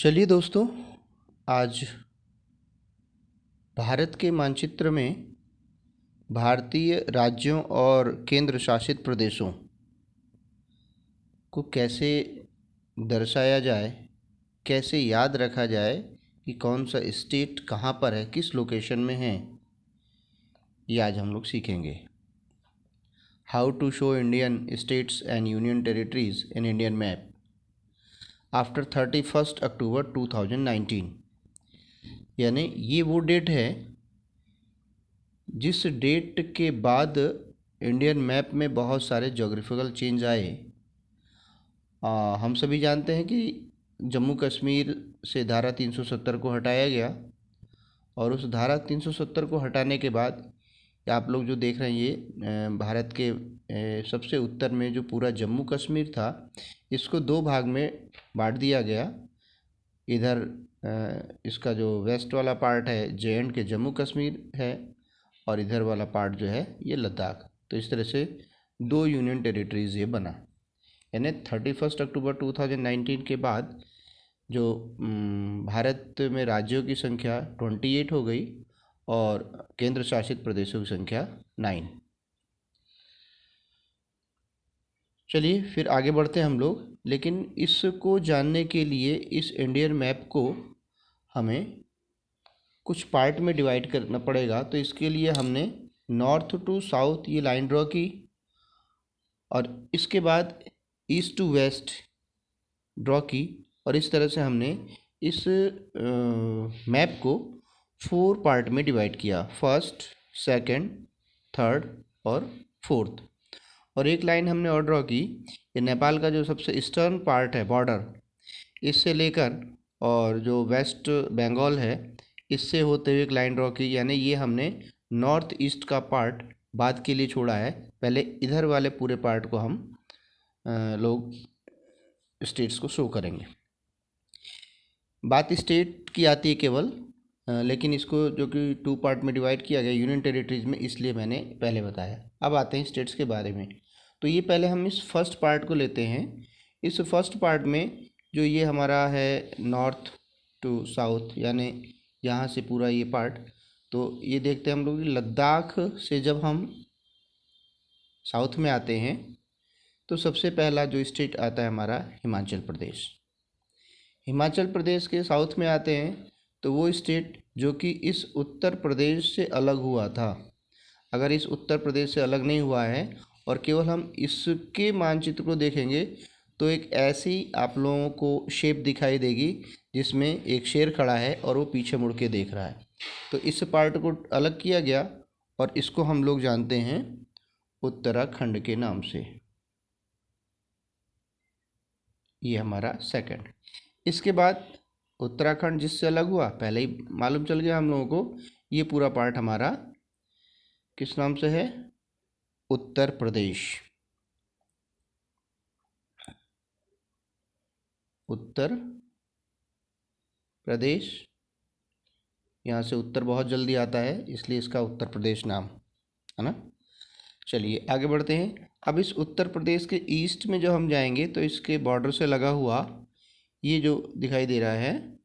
चलिए दोस्तों, आज भारत के मानचित्र में भारतीय राज्यों और केंद्र शासित प्रदेशों को कैसे दर्शाया जाए, कैसे याद रखा जाए कि कौन सा स्टेट कहाँ पर है, किस लोकेशन में है, ये आज हम लोग सीखेंगे। How to show Indian states and union territories in Indian map after 31 October 2019। यानी ये वो डेट है जिस डेट के बाद इंडियन मैप में बहुत सारे जोग्राफिकल चेंज आए। हम सभी जानते हैं कि जम्मू कश्मीर से धारा 370 को हटाया गया और उस धारा 370 को हटाने के बाद आप लोग जो देख रहे हैं ये भारत के सबसे उत्तर में जो पूरा जम्मू कश्मीर था, इसको दो भाग में बांट दिया गया। इधर इसका जो वेस्ट वाला पार्ट है JNK जम्मू कश्मीर है और इधर वाला पार्ट जो है ये लद्दाख। तो इस तरह से दो यूनियन टेरिटरीज ये बना। यानी 31 अक्टूबर 2019 के बाद जो भारत में राज्यों की संख्या 28 हो गई और केंद्र शासित प्रदेशों की संख्या 9। चलिए फिर आगे बढ़ते हैं हम लोग, लेकिन इसको जानने के लिए इस इंडियन मैप को हमें कुछ पार्ट में डिवाइड करना पड़ेगा। तो इसके लिए हमने नॉर्थ टू साउथ ये लाइन ड्रॉ की और इसके बाद ईस्ट टू वेस्ट ड्रॉ की और इस तरह से हमने इस मैप को 4 पार्ट में डिवाइड किया, फर्स्ट, सेकंड, थर्ड और फोर्थ। और एक लाइन हमने और ड्रॉ की, ये नेपाल का जो सबसे ईस्टर्न पार्ट है बॉर्डर, इससे लेकर और जो वेस्ट बंगाल है इससे होते हुए एक लाइन ड्रॉ की। यानी ये हमने नॉर्थ ईस्ट का पार्ट बाद के लिए छोड़ा है, पहले इधर वाले पूरे पार्ट को हम लोग स्टेट्स को शो करेंगे। बात स्टेट की आती है केवल, लेकिन इसको जो कि 2 पार्ट में डिवाइड किया गया यूनियन टेरिटरीज में, इसलिए मैंने पहले बताया। अब आते हैं स्टेट्स के बारे में। तो ये पहले हम इस फर्स्ट पार्ट को लेते हैं। इस फर्स्ट पार्ट में जो ये हमारा है नॉर्थ टू साउथ, यानी यहाँ से पूरा ये पार्ट, तो ये देखते हैं हम लोग लद्दाख से जब हम साउथ में आते हैं तो सबसे पहला जो स्टेट आता है हमारा हिमाचल प्रदेश। हिमाचल प्रदेश के साउथ में आते हैं तो वो स्टेट जो कि इस उत्तर प्रदेश से अलग हुआ था। अगर इस उत्तर प्रदेश से अलग नहीं हुआ है और केवल हम इसके मानचित्र को देखेंगे तो एक ऐसी आप लोगों को शेप दिखाई देगी जिसमें एक शेर खड़ा है और वो पीछे मुड़ के देख रहा है। तो इस पार्ट को अलग किया गया और इसको हम लोग जानते हैं उत्तराखंड के नाम से। ये हमारा सेकंड। इसके बाद उत्तराखंड जिससे अलग हुआ, पहले ही मालूम चल गया हम लोगों को, ये पूरा पार्ट हमारा किस नाम से है, उत्तर प्रदेश। उत्तर प्रदेश, यहाँ से उत्तर बहुत जल्दी आता है इसलिए इसका उत्तर प्रदेश नाम है ना। चलिए आगे बढ़ते हैं। अब इस उत्तर प्रदेश के ईस्ट में जो हम जाएंगे तो इसके बॉर्डर से लगा हुआ ये जो दिखाई दे रहा है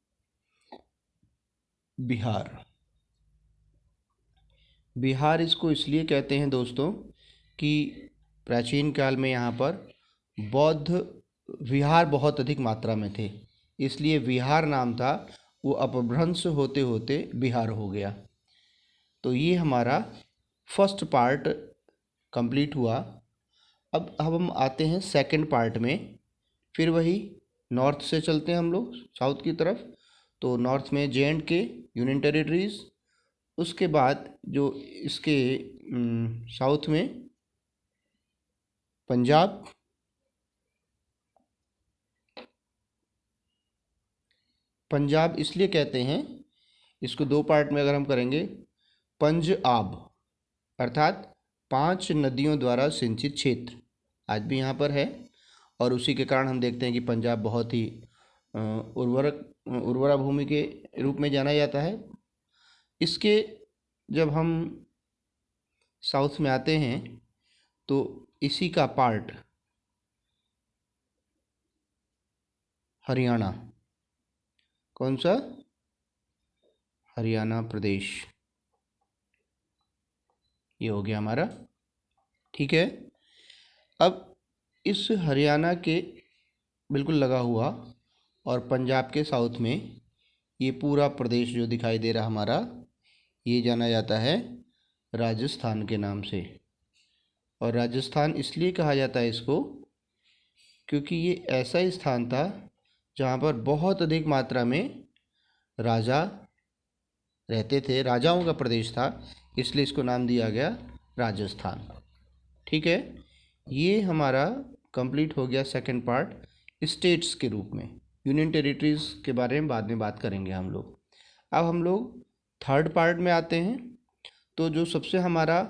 बिहार। बिहार इसको इसलिए कहते हैं दोस्तों कि प्राचीन काल में यहाँ पर बौद्ध विहार बहुत अधिक मात्रा में थे, इसलिए विहार नाम था, वो अपभ्रंश होते होते बिहार हो गया। तो ये हमारा फर्स्ट पार्ट कंप्लीट हुआ। अब हम आते हैं सेकंड पार्ट में। फिर वही नॉर्थ से चलते हैं हम लोग साउथ की तरफ। तो नॉर्थ में JNK यूनियन टेरिटरीज, उसके बाद जो इसके साउथ में पंजाब, पंजाब इसलिए कहते हैं, इसको 2 पार्ट में अगर हम करेंगे, पंज-आब अर्थात 5 नदियों द्वारा सिंचित क्षेत्र आज भी यहाँ पर है और उसी के कारण हम देखते हैं कि पंजाब बहुत ही उर्वरा भूमि के रूप में जाना जाता है। इसके जब हम साउथ में आते हैं तो इसी का पार्ट हरियाणा, कौन सा? हरियाणा प्रदेश। ये हो गया हमारा। ठीक है, अब इस हरियाणा के बिल्कुल लगा हुआ और पंजाब के साउथ में ये पूरा प्रदेश जो दिखाई दे रहा हमारा, ये जाना जाता है राजस्थान के नाम से। और राजस्थान इसलिए कहा जाता है इसको क्योंकि ये ऐसा स्थान था जहाँ पर बहुत अधिक मात्रा में राजा रहते थे, राजाओं का प्रदेश था, इसलिए इसको नाम दिया गया राजस्थान। ठीक है, ये हमारा कंप्लीट हो गया सेकंड पार्ट स्टेट्स के रूप में। यूनियन टेरिटरीज़ के बारे में बाद में बात करेंगे हम लोग। अब हम लोग थर्ड पार्ट में आते हैं। तो जो सबसे हमारा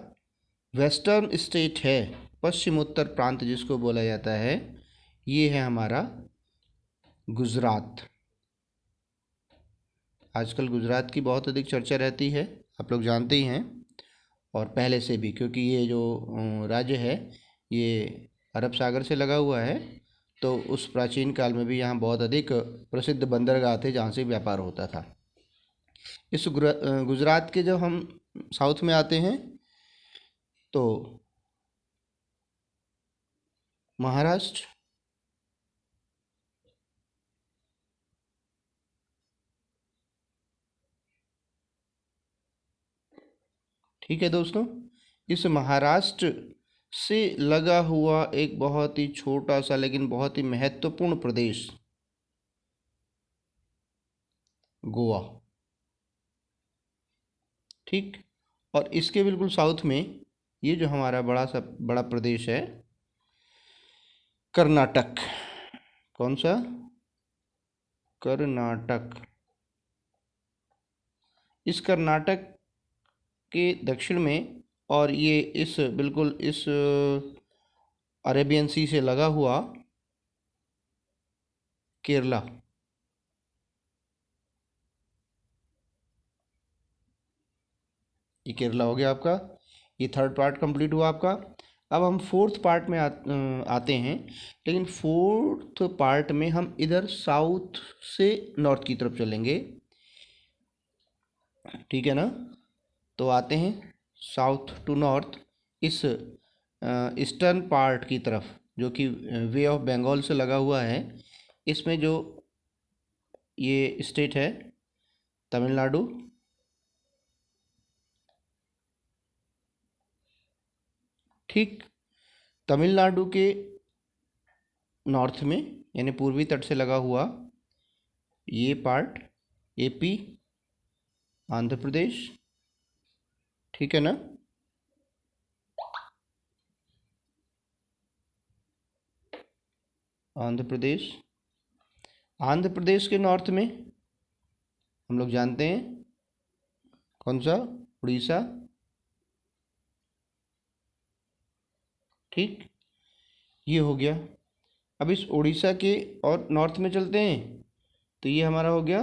वेस्टर्न स्टेट है, पश्चिमोत्तर प्रांत जिसको बोला जाता है, ये है हमारा गुजरात। आजकल गुजरात की बहुत अधिक चर्चा रहती है, आप लोग जानते ही हैं, और पहले से भी, क्योंकि ये जो राज्य है ये अरब सागर से लगा हुआ है। तो उस प्राचीन काल में भी यहाँ बहुत अधिक प्रसिद्ध बंदरगाह थे जहाँ से व्यापार होता था। इस गुजरात के जब हम साउथ में आते हैं तो महाराष्ट्र, ठीक है दोस्तों, इस महाराष्ट्र से लगा हुआ एक बहुत ही छोटा सा लेकिन बहुत ही महत्वपूर्ण प्रदेश गोवा। ठीक, और इसके बिल्कुल साउथ में ये जो हमारा बड़ा प्रदेश है कर्नाटक। कौन सा? कर्नाटक। इस कर्नाटक के दक्षिण में, और ये इस बिल्कुल इस अरेबियन सी से लगा हुआ केरला। ये केरला हो गया आपका। ये थर्ड पार्ट कंप्लीट हुआ आपका। अब हम फोर्थ पार्ट में आते हैं, लेकिन फोर्थ पार्ट में हम इधर साउथ से नॉर्थ की तरफ चलेंगे। ठीक है ना? तो आते हैं साउथ टू नॉर्थ, इस ईस्टर्न पार्ट की तरफ जो कि वे ऑफ बंगाल से लगा हुआ है। इसमें जो ये स्टेट है तमिलनाडु, ठीक, तमिलनाडु के नॉर्थ में यानी पूर्वी तट से लगा हुआ ये पार्ट एपी, आंध्र प्रदेश। ठीक है ना? आंध्र प्रदेश। आंध्र प्रदेश के नॉर्थ में हम लोग जानते हैं कौन सा? उड़ीसा। ठीक, ये हो गया। अब इस उड़ीसा के और नॉर्थ में चलते हैं, तो ये हमारा हो गया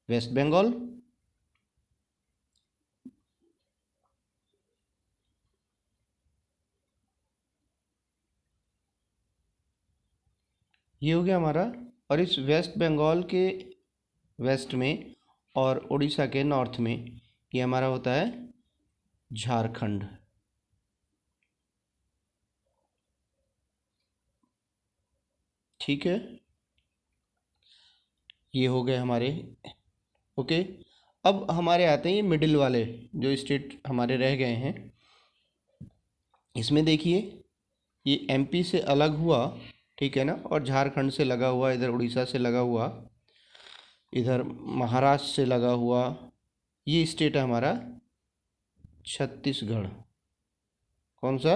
वेस्ट बंगाल। ये हो गया हमारा। और इस वेस्ट बंगाल के वेस्ट में और उड़ीसा के नॉर्थ में ये हमारा होता है झारखंड। ठीक है, ये हो गए हमारे। ओके, अब हमारे आते हैं ये मिडिल वाले जो स्टेट हमारे रह गए हैं। इसमें देखिए ये एमपी से अलग हुआ, ठीक है ना, और झारखंड से लगा हुआ, इधर उड़ीसा से लगा हुआ, इधर महाराष्ट्र से लगा हुआ। ये स्टेट है हमारा छत्तीसगढ़। कौन सा?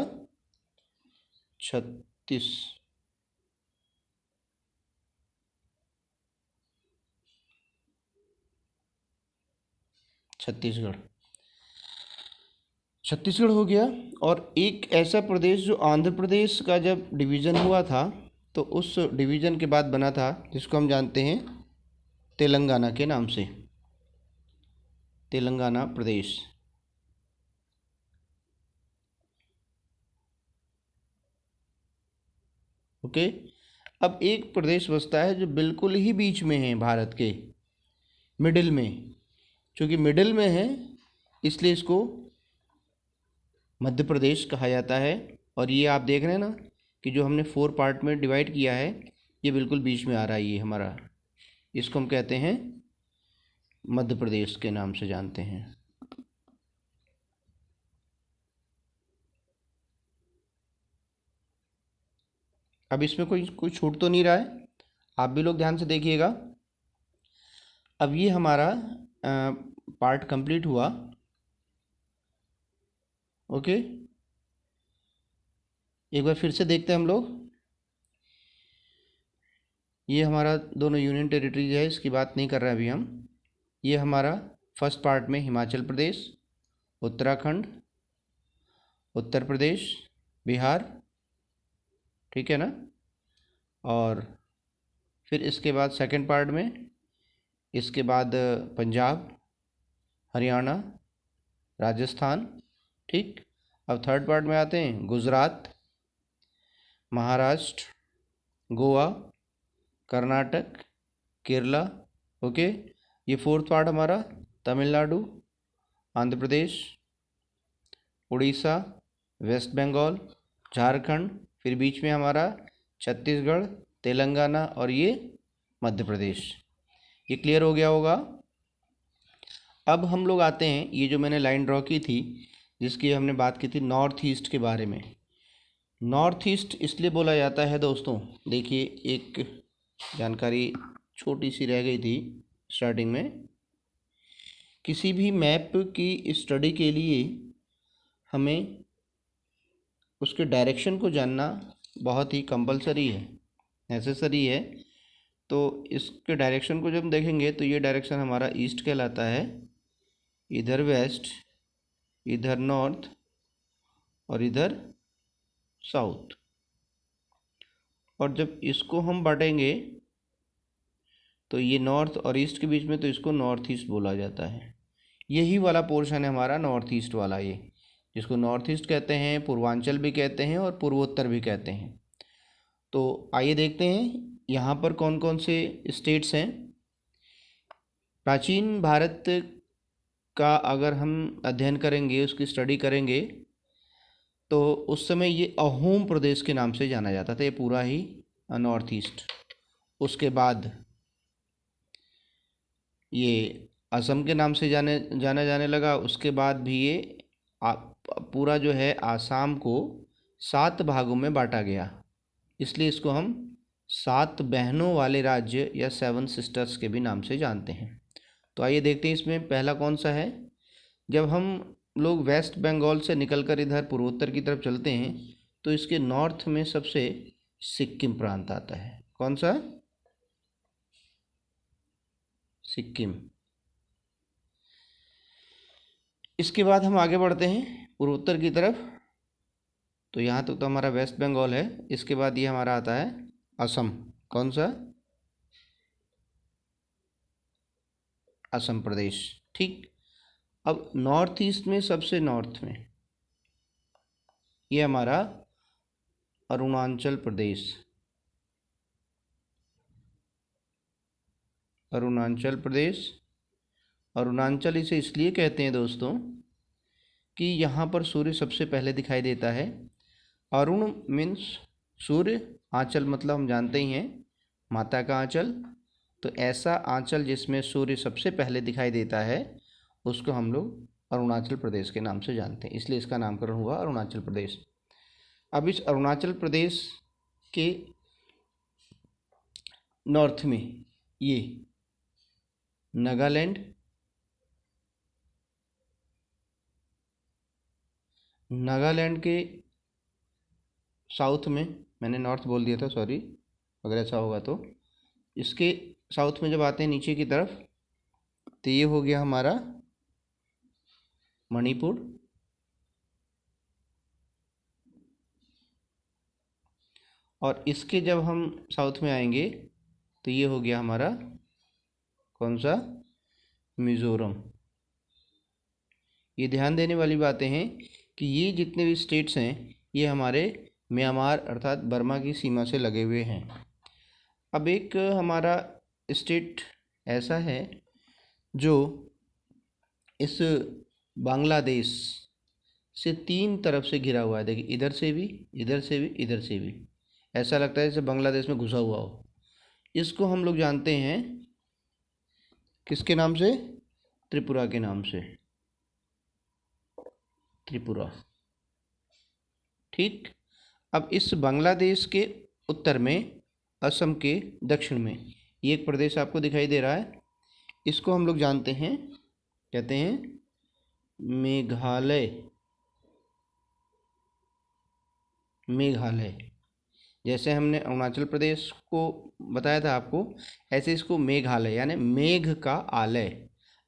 छत्तीस। छत्तीसगढ़। छत्तीसगढ़ हो गया। और एक ऐसा प्रदेश जो आंध्र प्रदेश का जब डिवीज़न हुआ था, तो उस डिवीज़न के बाद बना था, जिसको हम जानते हैं तेलंगाना के नाम से, तेलंगाना प्रदेश। ओके, अब एक प्रदेश बचता है जो बिल्कुल ही बीच में है, भारत के मिडिल में। चूँकि मिडिल में है इसलिए इसको मध्य प्रदेश कहा जाता है। और ये आप देख रहे हैं ना कि जो हमने 4 पार्ट में डिवाइड किया है ये बिल्कुल बीच में आ रहा है ये हमारा, इसको हम कहते हैं मध्य प्रदेश के नाम से जानते हैं। अब इसमें कोई छूट तो नहीं रहा है, आप भी लोग ध्यान से देखिएगा। अब ये हमारा पार्ट कंप्लीट हुआ। ओके, एक बार फिर से देखते हैं हम लोग। ये हमारा दोनों यूनियन टेरिटरीज है, इसकी बात नहीं कर रहे हैं अभी हम। ये हमारा फर्स्ट पार्ट में हिमाचल प्रदेश, उत्तराखंड, उत्तर प्रदेश, बिहार, ठीक है ना। और फिर इसके बाद सेकंड पार्ट में, इसके बाद पंजाब, हरियाणा, राजस्थान, ठीक। अब थर्ड पार्ट में आते हैं गुजरात, महाराष्ट्र, गोवा, कर्नाटक, केरला। ओके, ये फोर्थ पार्ट हमारा तमिलनाडु, आंध्र प्रदेश, उड़ीसा, वेस्ट बंगाल, झारखंड, फिर बीच में हमारा छत्तीसगढ़, तेलंगाना और ये मध्य प्रदेश। ये क्लियर हो गया होगा। अब हम लोग आते हैं, ये जो मैंने लाइन ड्रॉ की थी जिसकी हमने बात की थी नॉर्थ ईस्ट के बारे में। नॉर्थ ईस्ट इसलिए बोला जाता है दोस्तों, देखिए एक जानकारी छोटी सी रह गई थी स्टार्टिंग में। किसी भी मैप की स्टडी के लिए हमें उसके डायरेक्शन को जानना बहुत ही कंपलसरी है, नेसेसरी है। तो इसके डायरेक्शन को जब हम देखेंगे तो ये डायरेक्शन हमारा ईस्ट कहलाता है, इधर वेस्ट, इधर नॉर्थ और इधर साउथ। और जब इसको हम बांटेंगे तो ये नॉर्थ और ईस्ट के बीच में, तो इसको नॉर्थ ईस्ट बोला जाता है। यही वाला पोर्शन है हमारा नॉर्थ ईस्ट वाला, ये जिसको नॉर्थ ईस्ट कहते हैं, पूर्वांचल भी कहते हैं और पूर्वोत्तर भी कहते हैं। तो आइए देखते हैं यहाँ पर कौन कौन से स्टेट्स हैं। प्राचीन भारत का अगर हम अध्ययन करेंगे, उसकी स्टडी करेंगे, तो उस समय ये अहोम प्रदेश के नाम से जाना जाता था, ये पूरा ही नॉर्थ ईस्ट। उसके बाद ये असम के नाम से जाना जाने लगा। उसके बाद भी ये पूरा जो है आसाम को 7 भागों में बांटा गया, इसलिए इसको हम 7 बहनों वाले राज्य या 7 सिस्टर्स के भी नाम से जानते हैं। तो आइए देखते हैं इसमें पहला कौन सा है। जब हम लोग वेस्ट बंगाल से निकलकर इधर पूर्वोत्तर की तरफ चलते हैं तो इसके नॉर्थ में सबसे सिक्किम प्रांत आता है। कौन सा? सिक्किम। इसके बाद हम आगे बढ़ते हैं पूर्वोत्तर की तरफ, तो यहाँ तक तो हमारा वेस्ट बंगाल है। इसके बाद ये हमारा आता है असम। कौन सा? असम प्रदेश, ठीक। अब नॉर्थ ईस्ट में सबसे नॉर्थ में ये हमारा अरुणाचल प्रदेश। अरुणाचल प्रदेश, अरुणाचल इसे इसलिए कहते हैं दोस्तों कि यहाँ पर सूर्य सबसे पहले दिखाई देता है। अरुण मीन्स सूर्य, आंचल मतलब हम जानते ही हैं माता का आंचल। तो ऐसा आंचल जिसमें सूर्य सबसे पहले दिखाई देता है उसको हम लोग अरुणाचल प्रदेश के नाम से जानते हैं, इसलिए इसका नामकरण हुआ अरुणाचल प्रदेश। अब इस अरुणाचल प्रदेश के नॉर्थ में ये नागालैंड, नागालैंड के साउथ में, मैंने नॉर्थ बोल दिया था, सॉरी अगर ऐसा होगा तो। इसके साउथ में जब आते हैं नीचे की तरफ तो ये हो गया हमारा मणिपुर। और इसके जब हम साउथ में आएंगे तो ये हो गया हमारा कौन सा? मिज़ोरम। ये ध्यान देने वाली बातें हैं कि ये जितने भी स्टेट्स हैं ये हमारे म्यांमार अर्थात बर्मा की सीमा से लगे हुए हैं। अब एक हमारा स्टेट ऐसा है जो इस बांग्लादेश से 3 तरफ से घिरा हुआ है। देखिए, इधर से भी, इधर से भी, इधर से भी। ऐसा लगता है जैसे बांग्लादेश में घुसा हुआ हो। इसको हम लोग जानते हैं किसके नाम से? त्रिपुरा के नाम से। त्रिपुरा, ठीक। अब इस बांग्लादेश के उत्तर में, असम के दक्षिण में, ये एक प्रदेश आपको दिखाई दे रहा है। इसको हम लोग जानते हैं, कहते हैं मेघालय। मेघालय, जैसे हमने अरुणाचल प्रदेश को बताया था आपको, ऐसे इसको मेघालय, यानी मेघ का आलय।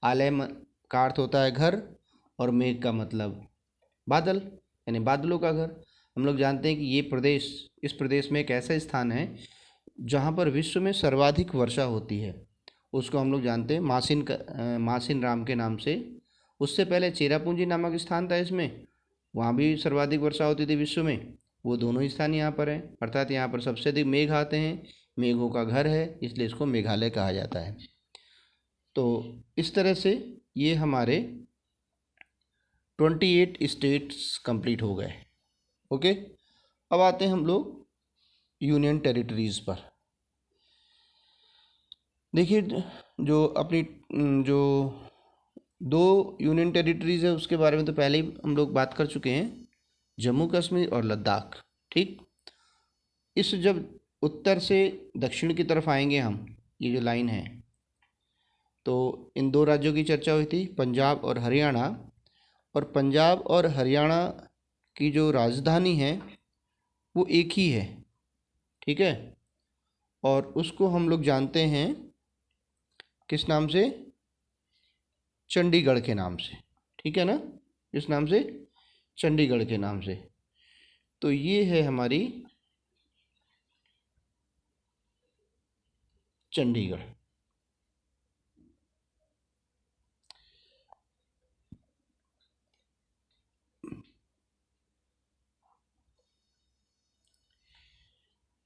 का अर्थ होता है घर, और मेघ का मतलब बादल, यानी बादलों का घर। हम लोग जानते हैं कि ये प्रदेश, इस प्रदेश में एक ऐसा स्थान है जहाँ पर विश्व में सर्वाधिक वर्षा होती है। उसको हम लोग जानते हैं मासिन राम के नाम से। उससे पहले चेरापूंजी नामक स्थान था इसमें, वहाँ भी सर्वाधिक वर्षा होती थी विश्व में। वो दोनों ही स्थान यहाँ पर हैं, अर्थात यहाँ पर सबसे अधिक मेघ आते हैं। मेघों का घर है, इसलिए इसको मेघालय कहा जाता है। तो इस तरह से ये हमारे 28 स्टेट्स कंप्लीट हो गए। ओके, अब आते हैं हम लोग यूनियन टेरिटरीज़ पर। देखिए, जो अपनी जो 2 यूनियन टेरिटरीज़ है उसके बारे में तो पहले ही हम लोग बात कर चुके हैं, जम्मू कश्मीर और लद्दाख, ठीक। इस जब उत्तर से दक्षिण की तरफ आएंगे हम, ये जो लाइन है, तो इन 2 राज्यों की चर्चा हुई थी, पंजाब और हरियाणा। और पंजाब और हरियाणा की जो राजधानी है वो एक ही है, ठीक है। और उसको हम लोग जानते हैं किस नाम से? चंडीगढ़ के नाम से, ठीक है ना। इस नाम से, चंडीगढ़ के नाम से। तो ये है हमारी चंडीगढ़।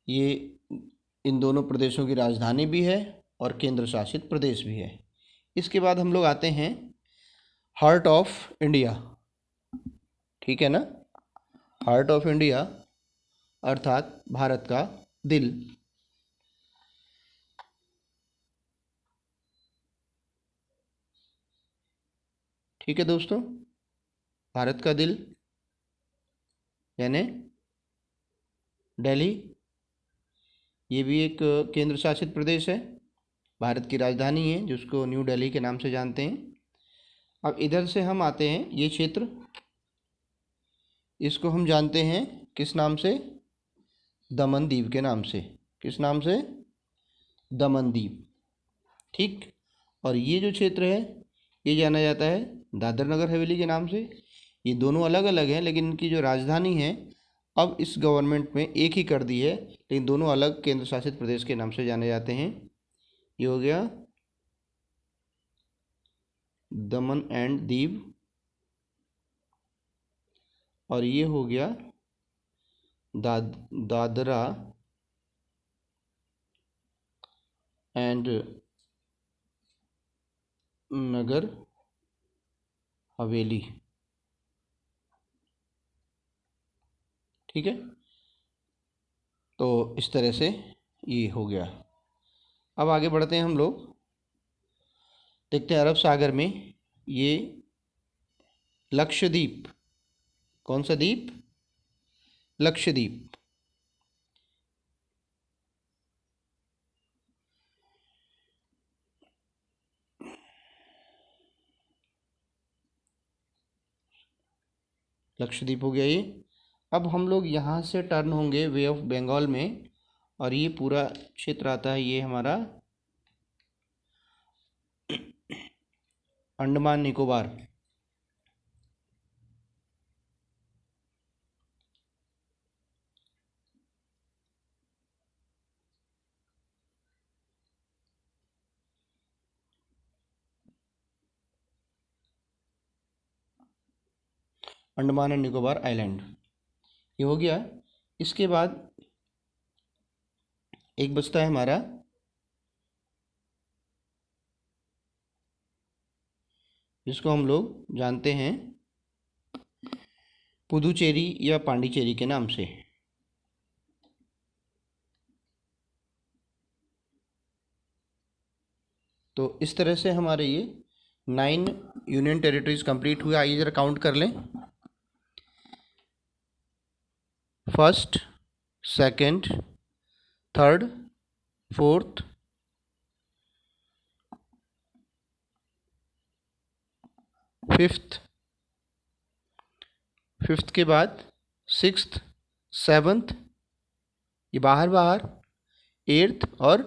ये इन दोनों प्रदेशों की राजधानी भी है और केंद्र शासित प्रदेश भी है। इसके बाद हम लोग आते हैं हार्ट ऑफ इंडिया, ठीक है ना। हार्ट ऑफ इंडिया अर्थात भारत का दिल। ठीक है दोस्तों, भारत का दिल यानी दिल्ली, ये भी एक केंद्र शासित प्रदेश है, भारत की राजधानी है जिसको न्यू दिल्ली के नाम से जानते हैं। अब इधर से हम आते हैं, ये क्षेत्र, इसको हम जानते हैं किस नाम से? दमन दीव के नाम से। किस नाम से? दमन दीव, ठीक। और ये जो क्षेत्र है ये जाना जाता है दादर नगर हवेली के नाम से। ये दोनों अलग अलग हैं, लेकिन इनकी जो राजधानी है अब इस गवर्नमेंट में एक ही कर दी है, लेकिन दोनों अलग केंद्र शासित प्रदेश के नाम से जाने जाते हैं। ये हो गया दमन एंड दीव, और ये हो गया दादरा एंड नगर हवेली, ठीक है। तो इस तरह से ये हो गया। अब आगे बढ़ते हैं हम लोग, देखते हैं अरब सागर में ये लक्षद्वीप। कौन सा द्वीप? लक्षद्वीप। लक्षद्वीप हो गया ये। अब हम लोग यहाँ से टर्न होंगे वे ऑफ बंगाल में, और ये पूरा क्षेत्र आता है ये हमारा अंडमान निकोबार। अंडमान एंड निकोबार आइलैंड, ये हो गया। इसके बाद एक बचता है हमारा जिसको हम लोग जानते हैं पुदुचेरी या पांडिचेरी के नाम से। तो इस तरह से हमारे ये 9 यूनियन टेरिटरीज कंप्लीट हुए। आइए ज़रा काउंट कर लें। First, second, third, fourth, fifth, fifth के बाद सिक्स्थ, सेवन्थ, ये बाहर बाहर, एट्थ और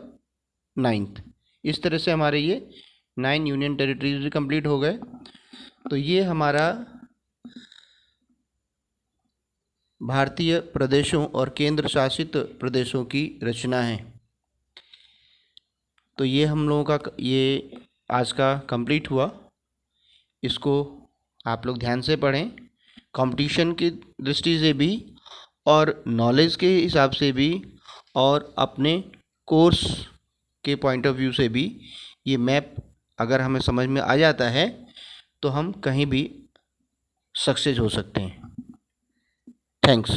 नाइन्थ। इस तरह से हमारे ये 9 यूनियन टेरिटरीज कंप्लीट हो गए। तो ये हमारा भारतीय प्रदेशों और केंद्र शासित प्रदेशों की रचना है। तो ये हम लोगों का ये आज का कंप्लीट हुआ। इसको आप लोग ध्यान से पढ़ें, कंपटीशन की दृष्टि से भी और नॉलेज के हिसाब से भी और अपने कोर्स के पॉइंट ऑफ व्यू से भी। ये मैप अगर हमें समझ में आ जाता है तो हम कहीं भी सक्सेस हो सकते हैं। थैंक्स।